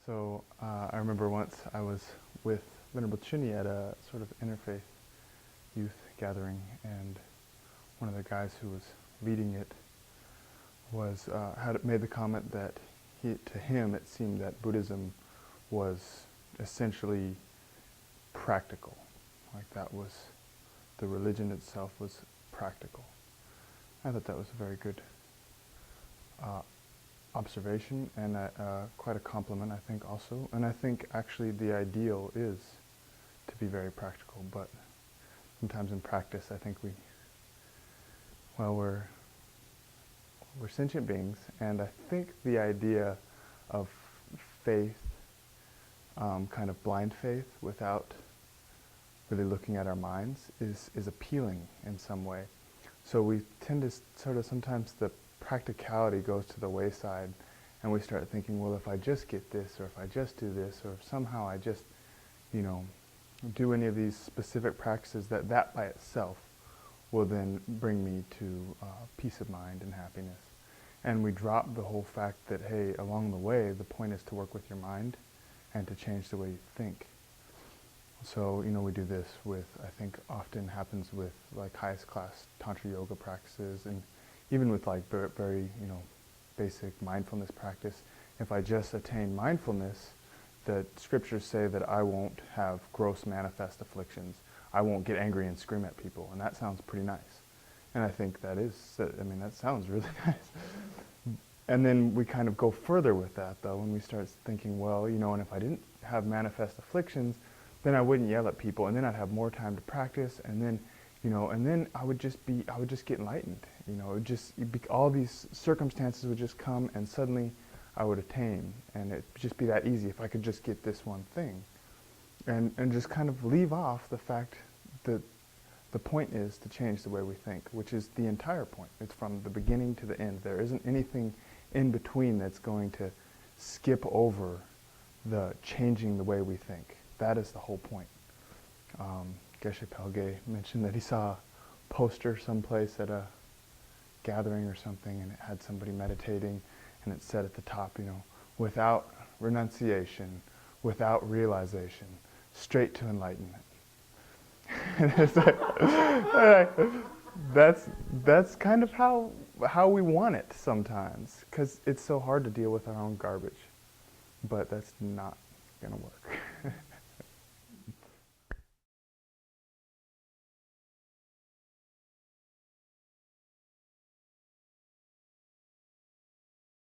I remember once I was with Venerable at a sort of interfaith youth gathering, and one of the guys who was leading it was had made the comment that to him it seemed that Buddhism was essentially practical, like that was the religion itself was practical. I thought that was a very good observation, and quite a compliment, I think, also. And I think actually the ideal is to be very practical, but sometimes in practice I think we're sentient beings, and I think the idea of faith, kind of blind faith without really looking at our minds, is appealing in some way. So we tend to sort of, sometimes the practicality goes to the wayside, and we start thinking, well, if I just get this, or if I just do this, or if somehow I just, do any of these specific practices, that by itself will then bring me to peace of mind and happiness. And we drop the whole fact that, hey, along the way, the point is to work with your mind and to change the way you think. So, we do this with, I think often happens with like highest class Tantra yoga practices, and even with like very, basic mindfulness practice. If I just attain mindfulness, the scriptures say that I won't have gross manifest afflictions. I won't get angry and scream at people, and that sounds pretty nice. And I think that sounds really nice. And then we kind of go further with that, though, and we start thinking, well, and if I didn't have manifest afflictions, then I wouldn't yell at people, and then I'd have more time to practice, and then, and then I would just get enlightened. All these circumstances would just come, and suddenly I would attain, and it'd just be that easy if I could just get this one thing. And just kind of leave off the fact that the point is to change the way we think, which is the entire point. It's from the beginning to the end. There isn't anything in between that's going to skip over the changing the way we think. That is the whole point. Geshe Pelge mentioned that he saw a poster someplace at a gathering or something, and it had somebody meditating, and it said at the top, without renunciation, without realization, straight to enlightenment. And it's like, that's kind of how we want it sometimes, because it's so hard to deal with our own garbage. But that's not going to work.